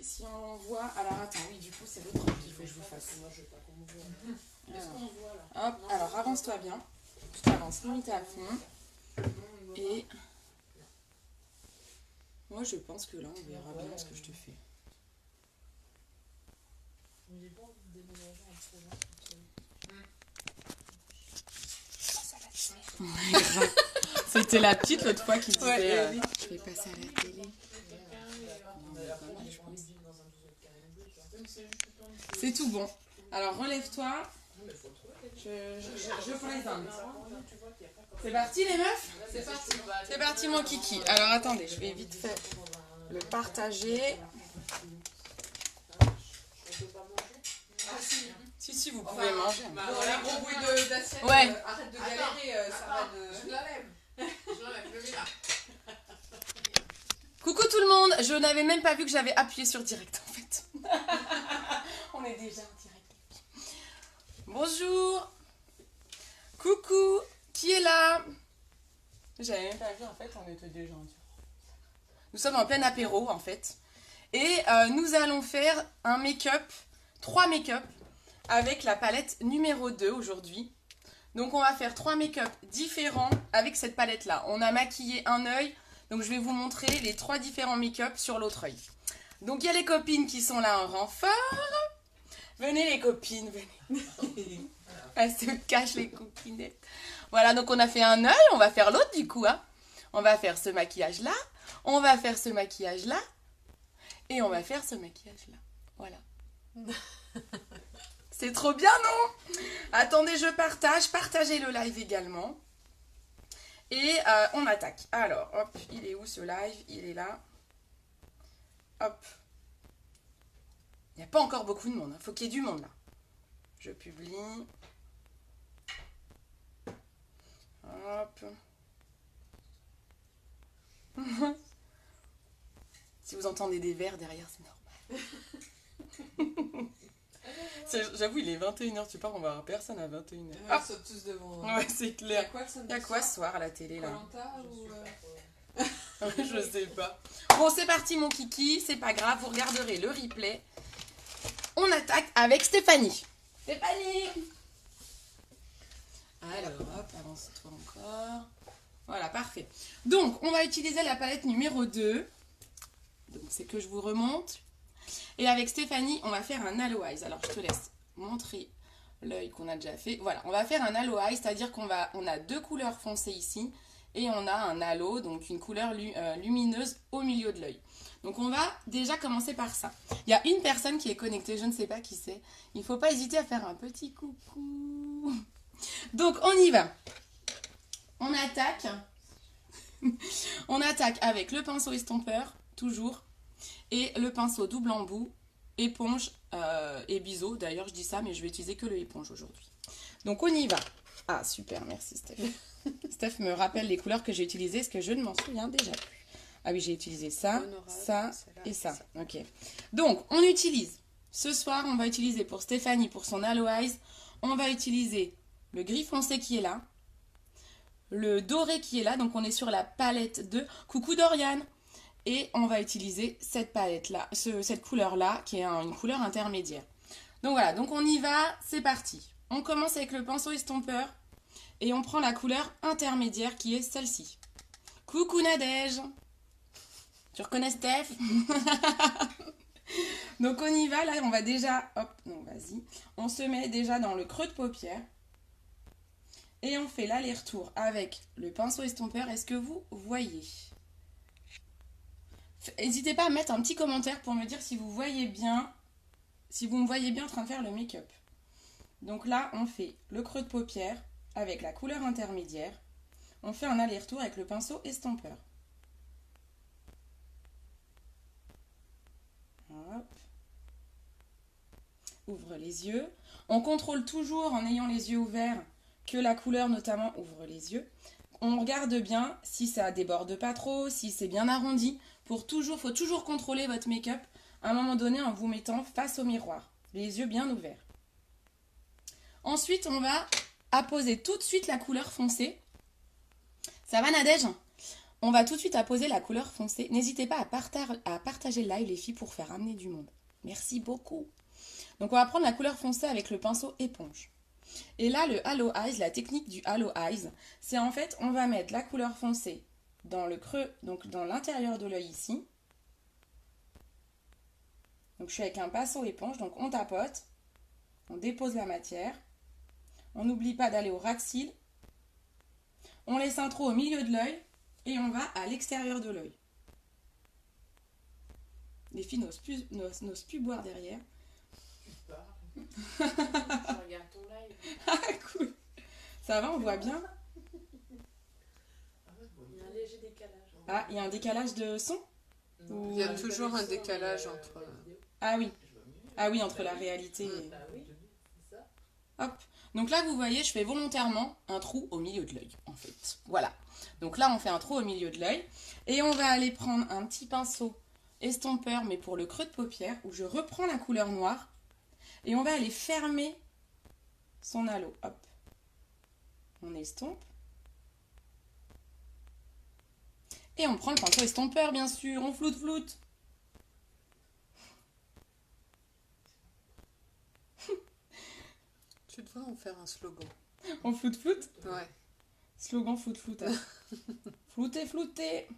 si on voit... Alors attends, oui, du coup, c'est l'autre qu'il faut que je vous fasse. Moi, je veux pas qu'on me voit. Qu'est-ce qu'on voit là? Hop, alors avance-toi bien. Tu t'avances limite à fond. Et... Moi, je pense que là, on verra bien ce que je te fais. J'ai pas envie de déménager entre là. C'était la petite l'autre fois qui disait je vais passer à la télé. C'est tout bon. Alors relève-toi. Je prends les armes. C'est parti les meufs? C'est parti mon kiki. Alors attendez, je vais vite fait le partager. Si, vous pouvez manger. Voilà, gros bruit d'assiette. Ouais. Arrête de galérer, ça va de... Je la lève. Je mets là. Coucou tout le monde. Je n'avais même pas vu que j'avais appuyé sur direct en fait. On est déjà en direct. Bonjour. Coucou. Qui est là? J'avais même pas vu en fait, on était déjà en direct. Nous sommes en plein apéro en fait. Et nous allons faire un make-up, 3 make-up avec la palette numéro 2 aujourd'hui. Donc on va faire 3 make-up différents avec cette palette là. On a maquillé un œil, donc je vais vous montrer les 3 différents make-up sur l'autre œil. Donc il y a les copines qui sont là en renfort. Venez les copines, venez. Elles se cachent les copinettes. Voilà, donc on a fait un œil, on va faire l'autre du coup. Hein. On va faire ce maquillage là, on va faire ce maquillage là, et on va faire ce maquillage là. Voilà. C'est trop bien, non? Attendez, je partage. Partagez le live également. Et on attaque. Alors, hop, il est où ce live? Il est là. Hop. Il n'y a pas encore beaucoup de monde. Il faut qu'il y ait du monde là. Je publie. Hop. Si vous entendez des verres derrière, c'est normal. J'avoue, il est 21h, tu pars, on va avoir personne à 21h. Ah, ils sautent tous devant. Ouais, c'est clair. Il y a quoi ce soir à la télé là? Koh-Lanta ou... Je sais pas. Bon, c'est parti mon kiki, c'est pas grave, vous regarderez le replay. On attaque avec Stéphanie. Stéphanie! Alors, hop, avance-toi encore. Voilà, parfait. Donc, on va utiliser la palette numéro 2. Donc, c'est que je vous remonte. Et avec Stéphanie, on va faire un Halo Eyes. Alors, je te laisse montrer l'œil qu'on a déjà fait. Voilà, on va faire un Halo Eyes, c'est-à-dire qu'on a 2 couleurs foncées ici. Et on a un halo, donc une couleur lumineuse au milieu de l'œil. Donc, on va déjà commencer par ça. Il y a une personne qui est connectée, je ne sais pas qui c'est. Il ne faut pas hésiter à faire un petit coucou. Donc, on y va. On attaque. On attaque avec le pinceau estompeur, toujours. Et le pinceau double embout, éponge et biseau. D'ailleurs, je dis ça, mais je vais utiliser que le éponge aujourd'hui. Donc, on y va. Ah, super, merci Steph. Steph me rappelle les couleurs que j'ai utilisées, parce que je ne m'en souviens déjà plus. Ah oui, j'ai utilisé ça, ça et ça. Ok. Donc, on utilise. Ce soir, on va utiliser pour Stéphanie, pour son Halo Eyes, on va utiliser le gris foncé qui est là, le doré qui est là. Donc, on est sur la palette de Coucou Dorian. Et on va utiliser cette palette-là, cette couleur-là, qui est une couleur intermédiaire. Donc voilà, donc on y va, c'est parti. On commence avec le pinceau estompeur et on prend la couleur intermédiaire qui est celle-ci. Coucou Nadège. Tu reconnais Steph? Donc on y va, là on va déjà, hop, non vas-y. On se met déjà dans le creux de paupière et on fait l'aller-retour avec le pinceau estompeur. Est-ce que vous voyez? N'hésitez pas à mettre un petit commentaire pour me dire si vous voyez bien, si vous me voyez bien en train de faire le make-up. Donc là, on fait le creux de paupière avec la couleur intermédiaire. On fait un aller-retour avec le pinceau estompeur. Hop. Ouvre les yeux. On contrôle toujours en ayant les yeux ouverts que la couleur notamment ouvre les yeux. On regarde bien si ça déborde pas trop, si c'est bien arrondi. Faut toujours contrôler votre make-up à un moment donné en vous mettant face au miroir, les yeux bien ouverts. Ensuite, on va apposer tout de suite la couleur foncée. Ça va Nadège? On va tout de suite apposer la couleur foncée. N'hésitez pas à partager le live les filles pour faire amener du monde. Merci beaucoup. Donc on va prendre la couleur foncée avec le pinceau éponge. Et là le Halo Eyes, la technique du Halo Eyes, c'est en fait on va mettre la couleur foncée dans le creux, donc dans l'intérieur de l'œil ici. Donc je suis avec un pinceau éponge, donc on tapote, on dépose la matière, on n'oublie pas d'aller au ras de cils, on laisse un trou au milieu de l'œil et on va à l'extérieur de l'œil. Les filles n'osent plus boire derrière. Je regarde ton live. Ah cool. Ça va, on voit bien. Il y a un léger décalage. Ah, il y a un décalage de son? Il y a toujours un décalage entre... Ah oui. Ah oui, entre la réalité et... Bah oui, c'est ça. Hop. Donc là, vous voyez, je fais volontairement un trou au milieu de l'œil, en fait. Voilà. Donc là, on fait un trou au milieu de l'œil. Et on va aller prendre un petit pinceau estompeur, mais pour le creux de paupière, où je reprends la couleur noire. Et on va aller fermer son halo. Hop. On estompe. Et on prend le pinceau estompeur, bien sûr. On floute. Tu devrais en faire un slogan. On floute. Ouais. Slogan floute. Flouter.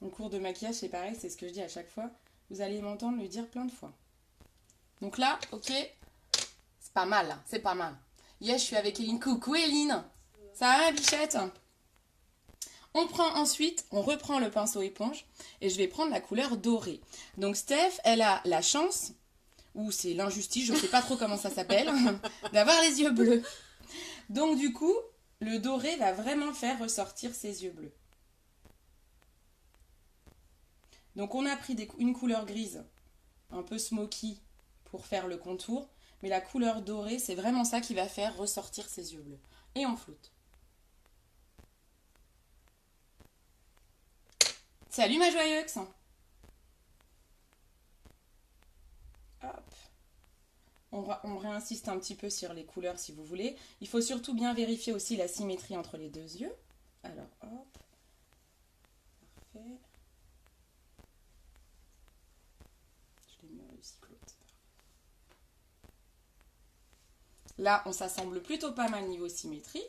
En cours de maquillage, c'est pareil, c'est ce que je dis à chaque fois. Vous allez m'entendre le dire plein de fois. Donc là, ok, c'est pas mal, hein, c'est pas mal. Yes, je suis avec Eline. Coucou Eline. Ça va ma bichette? On prend ensuite, on reprend le pinceau éponge et je vais prendre la couleur dorée. Donc Steph, elle a la chance, ou c'est l'injustice, je ne sais pas trop comment ça s'appelle, d'avoir les yeux bleus. Donc du coup, le doré va vraiment faire ressortir ses yeux bleus. Donc on a pris une couleur grise, un peu smoky, pour faire le contour. Mais la couleur dorée, c'est vraiment ça qui va faire ressortir ses yeux bleus. Et on floute. Salut ma joyeuse! Hop. On réinsiste un petit peu sur les couleurs si vous voulez. Il faut surtout bien vérifier aussi la symétrie entre les deux yeux. Alors hop. Parfait. Je l'ai mieux réussi que l'autre. Là, on s'assemble plutôt pas mal niveau symétrie.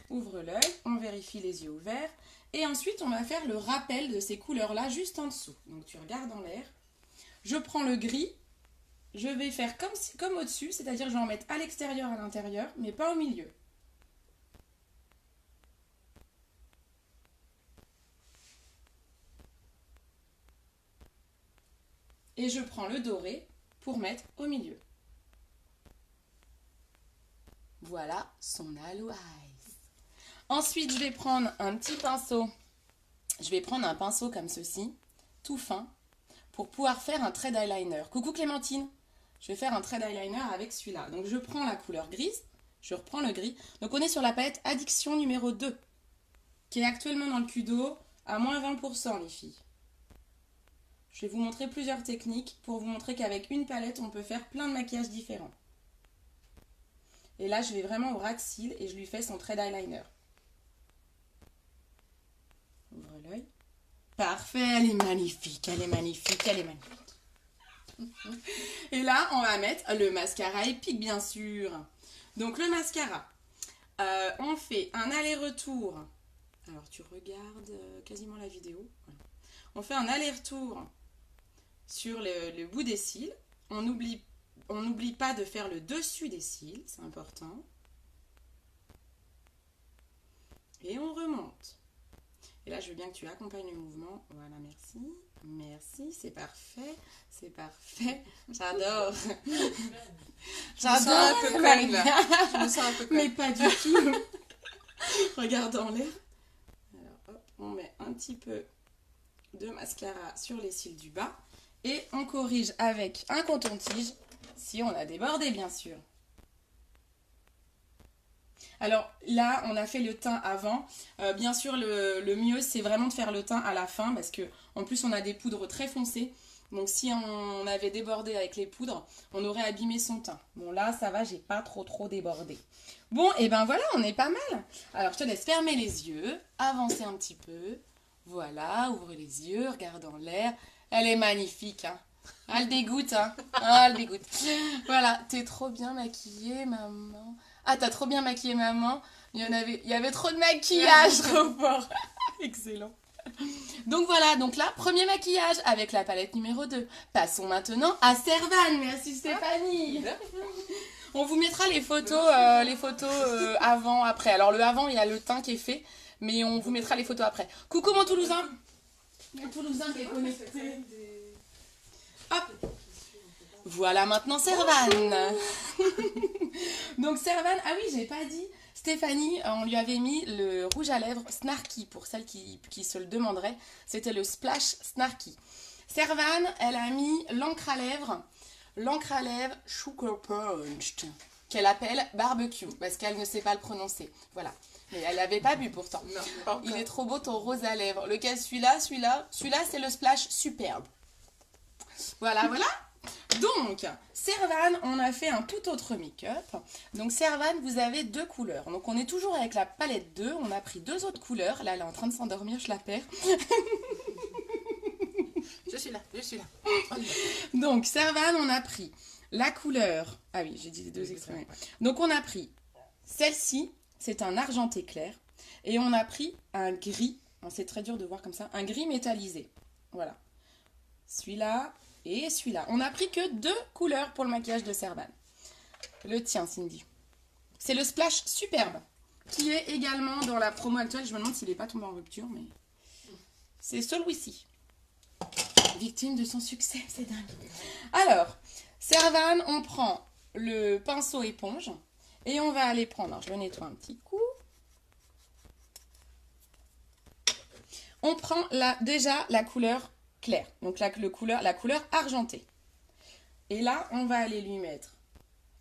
Ouvre l'œil, on vérifie les yeux ouverts. Et ensuite, on va faire le rappel de ces couleurs-là juste en dessous. Donc, tu regardes en l'air. Je prends le gris. Je vais faire comme au-dessus, c'est-à-dire je vais en mettre à l'extérieur, à l'intérieur, mais pas au milieu. Et je prends le doré pour mettre au milieu. Voilà son Halo Eyes. Ensuite, je vais prendre un petit pinceau. Je vais prendre un pinceau comme ceci, tout fin, pour pouvoir faire un trait d'eyeliner. Coucou Clémentine! Je vais faire un trait d'eyeliner avec celui-là. Donc, je prends la couleur grise, je reprends le gris. Donc, on est sur la palette Addiction numéro 2, qui est actuellement dans le Kudo à moins 20%, les filles. Je vais vous montrer plusieurs techniques pour vous montrer qu'avec une palette, on peut faire plein de maquillages différents. Et là, je vais vraiment au ras de cils et je lui fais son trait d'eyeliner. Ouvre l'œil. Parfait, elle est magnifique, elle est magnifique, elle est magnifique. Et là, on va mettre le mascara épique, bien sûr. Donc, le mascara, on fait un aller-retour. Alors, tu regardes quasiment la vidéo. Voilà. On fait un aller-retour sur le bout des cils. On n'oublie pas de faire le dessus des cils, c'est important. Et on remonte. Et là, je veux bien que tu accompagnes le mouvement. Voilà, merci. Merci, c'est parfait. C'est parfait. J'adore. J'adore. Je me sens un peu Mais pas du tout. Regarde en l'air. Alors, hop, on met un petit peu de mascara sur les cils du bas. Et on corrige avec un coton-tige si on a débordé, bien sûr. Alors là, on a fait le teint avant. Bien sûr, le mieux, c'est vraiment de faire le teint à la fin parce que en plus, on a des poudres très foncées. Donc si on avait débordé avec les poudres, on aurait abîmé son teint. Bon là, ça va, j'ai pas trop débordé. Bon, et ben voilà, on est pas mal. Alors je te laisse fermer les yeux, avancer un petit peu. Voilà, ouvre les yeux, regarde en l'air. Elle est magnifique, hein. Ah, elle dégoûte, hein. Ah, elle dégoûte. Voilà, t'es trop bien maquillée, maman. Ah, t'as trop bien maquillé, maman. Il y avait trop de maquillage, trop fort. Excellent. Donc voilà, donc là, premier maquillage avec la palette numéro 2. Passons maintenant à Servane. Merci Stéphanie. On vous mettra les photos avant, après. Alors le avant, il y a le teint qui est fait, mais on vous mettra les photos après. Coucou mon Toulousain. Mon Toulousain qui est connecté. Hop. Voilà maintenant Servane. Donc Servane, ah oui, j'ai pas dit. Stéphanie, on lui avait mis le rouge à lèvres Snarky, pour celles qui se le demanderaient. C'était le Splash Snarky. Servane, elle a mis l'encre à lèvres Sugar Punched, qu'elle appelle barbecue, parce qu'elle ne sait pas le prononcer. Voilà. Mais elle n'avait pas bu pourtant. Non, il est trop beau ton rose à lèvres. Lequel celui-là, c'est le Splash Superbe. Voilà. Donc, Servane, on a fait un tout autre make-up. Donc, Servane, vous avez 2 couleurs. Donc, on est toujours avec la palette 2. On a pris 2 autres couleurs. Là, elle est en train de s'endormir, je la perds. Je suis là. Donc, Servane, on a pris la couleur... Ah oui, j'ai dit les 2 extrêmes. Donc, on a pris celle-ci. C'est un argenté clair. Et on a pris un gris. C'est très dur de voir comme ça. Un gris métallisé. Voilà. Celui-là... Et celui-là. On n'a pris que 2 couleurs pour le maquillage de Servane. Le tien, Cindy. C'est le Splash Superbe, qui est également dans la promo actuelle. Je me demande s'il n'est pas tombé en rupture, mais c'est celui-ci. Victime de son succès, c'est dingue. Alors, Servane, on prend le pinceau éponge et on va aller prendre, alors je le nettoie un petit coup. On prend déjà la couleur clair, donc la couleur argentée. Et là, on va aller lui mettre.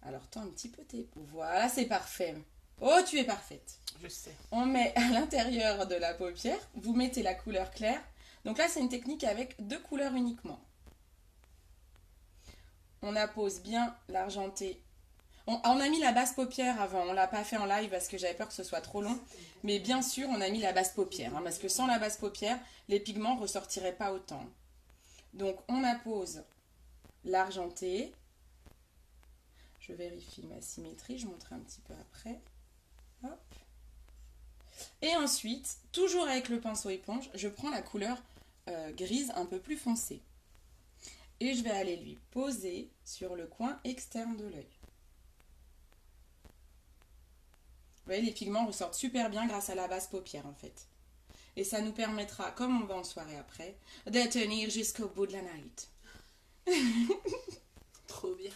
Alors, tends un petit peu tes peaux. Voilà, c'est parfait. Oh, tu es parfaite. Je sais. On met à l'intérieur de la paupière, vous mettez la couleur claire. Donc là, c'est une technique avec 2 couleurs uniquement. On appose bien l'argenté. On a mis la base paupière avant, on ne l'a pas fait en live parce que j'avais peur que ce soit trop long. Mais bien sûr, on a mis la base paupière, hein, parce que sans la base paupière, les pigments ne ressortiraient pas autant. Donc, on appose l'argenté. Je vérifie ma symétrie, je montrerai un petit peu après. Hop. Et ensuite, toujours avec le pinceau éponge, je prends la couleur grise un peu plus foncée. Et je vais aller lui poser sur le coin externe de l'œil. Vous voyez, les pigments ressortent super bien grâce à la base paupière en fait. Et ça nous permettra, comme on va en soirée après, de tenir jusqu'au bout de la night. Trop bien.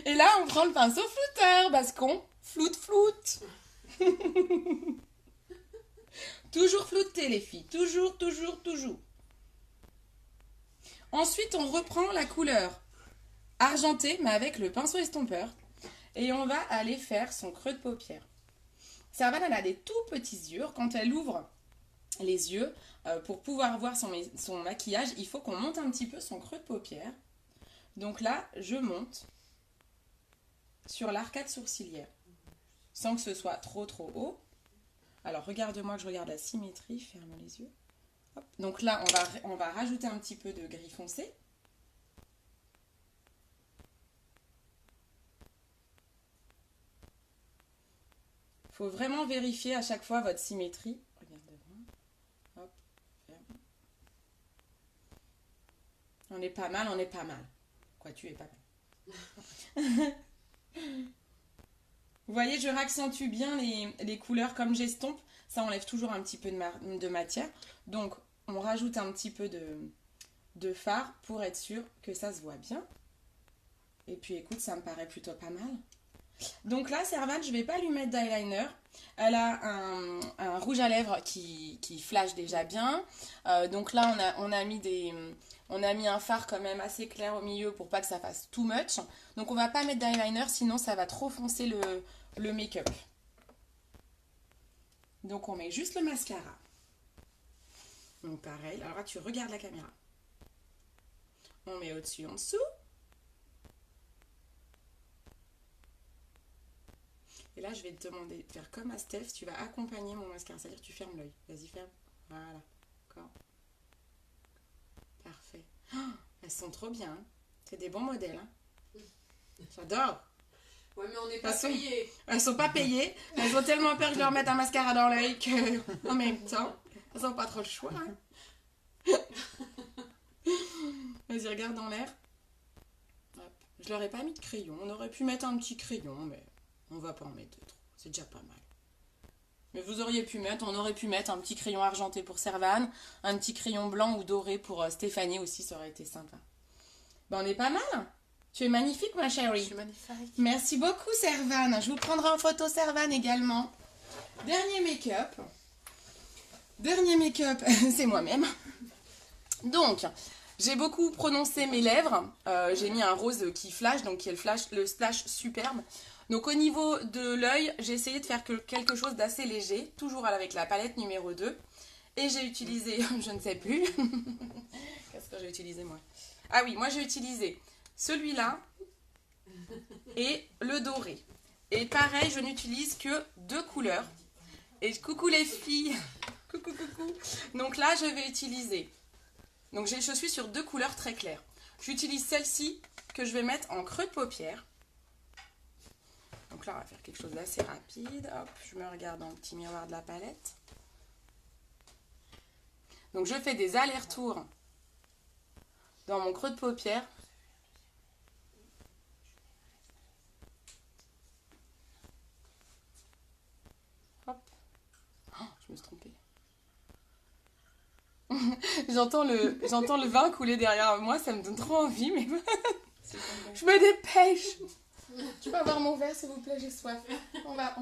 Et là, on prend le pinceau flouteur parce qu'on floute. Toujours flouter les filles, toujours. Ensuite, on reprend la couleur argentée, mais avec le pinceau estompeur. Et on va aller faire son creux de paupière. Servane, elle a des tout petits yeux. Quand elle ouvre les yeux, pour pouvoir voir son maquillage, il faut qu'on monte un petit peu son creux de paupière. Donc là, je monte sur l'arcade sourcilière, sans que ce soit trop haut. Alors, regarde-moi que je regarde la symétrie, ferme les yeux. Hop. Donc là, on va rajouter un petit peu de gris foncé. Il faut vraiment vérifier à chaque fois votre symétrie. Regarde-moi. Hop, ferme. On est pas mal. Quoi, tu es pas mal. Vous voyez, je raccentue bien les couleurs comme j'estompe. Ça enlève toujours un petit peu de matière. Donc, on rajoute un petit peu de fard pour être sûr que ça se voit bien. Et puis, écoute, ça me paraît plutôt pas mal. Donc là, Servane, je ne vais pas lui mettre d'eyeliner. Elle a un rouge à lèvres qui flash déjà bien. Donc là, on a mis un fard quand même assez clair au milieu pour pas que ça fasse too much. Donc on va pas mettre d'eyeliner, sinon ça va trop foncer le make-up. Donc on met juste le mascara. Donc pareil, alors là tu regardes la caméra. On met au-dessus, en dessous. Et là, je vais te demander de faire comme à Steph. Tu vas accompagner mon mascara. C'est-à-dire que tu fermes l'œil. Vas-y, ferme. Voilà. D'accord. Parfait. Oh, elles sont trop bien. Hein. C'est des bons modèles. Hein. J'adore. Ouais, mais on n'est pas payés. Elles sont pas payées. Elles ont tellement peur que je leur mette un mascara dans l'œil que, en même temps, elles n'ont pas trop le choix. Hein. Vas-y, regarde dans l'air. Hop. Je leur ai pas mis de crayon. On aurait pu mettre un petit crayon, mais on va pas en mettre de trop. C'est déjà pas mal. Mais vous auriez pu mettre, on aurait pu mettre un petit crayon argenté pour Servane, un petit crayon blanc ou doré pour Stéphanie aussi, ça aurait été sympa. Ben, on est pas mal. Tu es magnifique, ma chérie. Je suis magnifique. Merci beaucoup, Servane. Je vous prendrai en photo, Servane, également. Dernier make-up. Dernier make-up, c'est moi-même. Donc, j'ai beaucoup prononcé mes lèvres. J'ai mis un rose qui flash, donc qui est le splash superbe. Donc, au niveau de l'œil, j'ai essayé de faire quelque chose d'assez léger, toujours avec la palette numéro 2. Et j'ai utilisé, je ne sais plus. Qu'est-ce que j'ai utilisé, moi? Ah oui, moi, j'ai utilisé celui-là et le doré. Et pareil, je n'utilise que 2 couleurs. Et coucou les filles. Coucou, coucou. Donc là, je vais utiliser. Donc je suis sur 2 couleurs très claires. J'utilise celle-ci que je vais mettre en creux de paupière. Donc là, on va faire quelque chose d'assez rapide. Hop, je me regarde dans le petit miroir de la palette. Donc je fais des allers-retours dans mon creux de paupière. Hop. Oh, je me suis trompée. J'entends le vin couler derrière moi, ça me donne trop envie, mais je me dépêche. Tu peux avoir mon verre, s'il vous plaît, j'ai soif. On va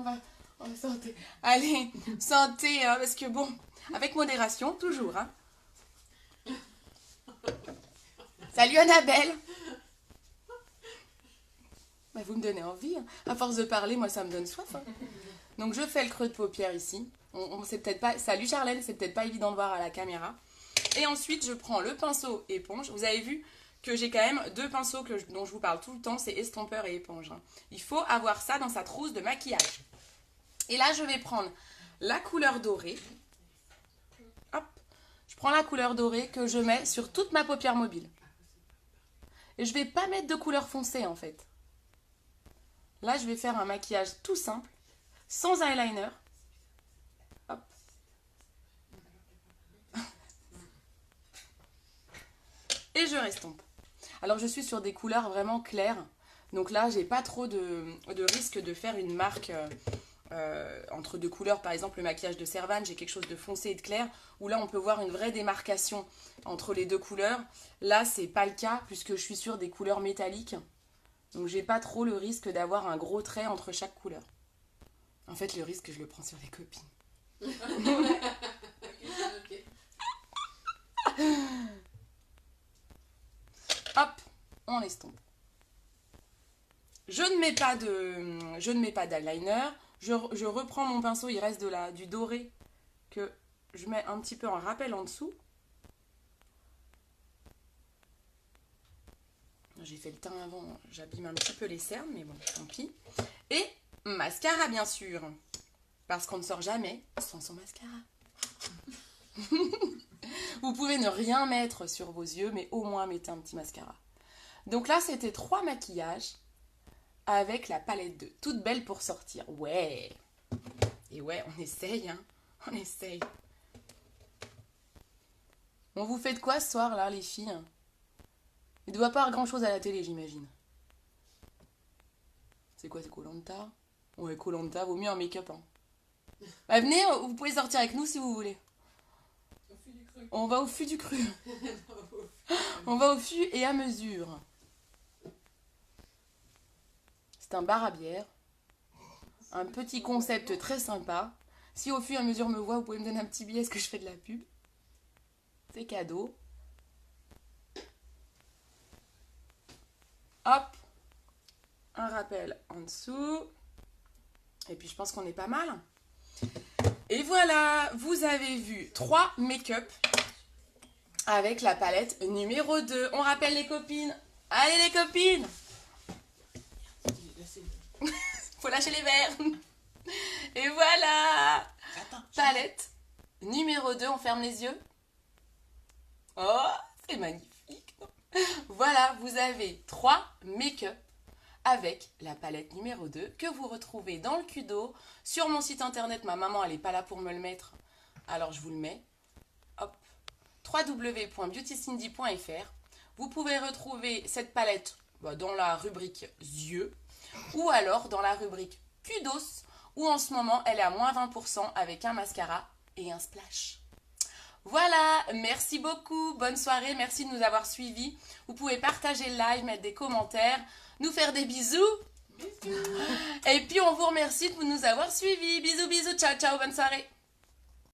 santé. Allez, santé, hein, parce que bon, avec modération, toujours. Hein. Salut Annabelle. Bah, vous me donnez envie. Hein. À force de parler, moi, ça me donne soif. Hein. Donc, je fais le creux de paupière ici. C'est peut-être pas... Salut Charlène, c'est peut-être pas évident de voir à la caméra. Et ensuite, je prends le pinceau éponge. Vous avez vu que j'ai quand même 2 pinceaux dont je vous parle tout le temps, c'est estompeur et éponge. Hein. Il faut avoir ça dans sa trousse de maquillage. Et là, je vais prendre la couleur dorée. Hop. Je prends la couleur dorée que je mets sur toute ma paupière mobile. Et je vais pas mettre de couleur foncée, en fait. Là, je vais faire un maquillage tout simple, sans eyeliner. Hop. Et je restompe. Alors, je suis sur des couleurs vraiment claires. Donc là, j'ai pas trop de risque de faire une marque entre 2 couleurs. Par exemple, le maquillage de Servane, j'ai quelque chose de foncé et de clair. Où là, on peut voir une vraie démarcation entre les 2 couleurs. Là, c'est pas le cas puisque je suis sur des couleurs métalliques. Donc, j'ai pas trop le risque d'avoir un gros trait entre chaque couleur. En fait, le risque, je le prends sur les copines. Hop, on estompe. Je ne mets pas d'eyeliner. Je reprends mon pinceau, il reste du doré que je mets un petit peu en rappel en dessous. J'ai fait le teint avant, j'abîme un petit peu les cernes, mais bon, tant pis. Et mascara, bien sûr. Parce qu'on ne sort jamais sans son mascara. Vous pouvez ne rien mettre sur vos yeux, mais au moins mettez un petit mascara. Donc là, c'était 3 maquillages avec la palette 2. Toute belle pour sortir. Ouais. Et ouais, on essaye, hein. On essaye. On vous fait de quoi ce soir, là, les filles? Il ne doit pas avoir grand-chose à la télé, j'imagine. C'est quoi, c'est Koh-Lanta? Ouais, Koh-Lanta, vaut mieux un make-up, hein. Bah, venez, vous pouvez sortir avec nous si vous voulez. On va au fût du cru. On va au fût et à mesure. C'est un bar à bière. Un petit concept très sympa. Si au fur et à mesure me voit, vous pouvez me donner un petit billet, est-ce que je fais de la pub? C'est cadeau. Hop. Un rappel en dessous. Et puis je pense qu'on est pas mal. Et voilà, vous avez vu 3 make-up avec la palette numéro 2. On rappelle les copines. Allez les copines. Faut lâcher les verres. Et voilà. Palette numéro 2. On ferme les yeux. Oh, c'est magnifique. Voilà, vous avez 3 make-up avec la palette numéro 2 que vous retrouvez dans le Kudo sur mon site internet. Ma maman, elle n'est pas là pour me le mettre. Alors, je vous le mets. Hop. www.beautycindy.fr. Vous pouvez retrouver cette palette dans la rubrique yeux ou alors dans la rubrique Kudos où en ce moment, elle est à moins 20% avec un mascara et un splash. Voilà, merci beaucoup, bonne soirée, merci de nous avoir suivis. Vous pouvez partager le live, mettre des commentaires, nous faire des bisous. Bisous. Et puis on vous remercie de nous avoir suivis. Bisous, bisous, ciao, ciao, bonne soirée.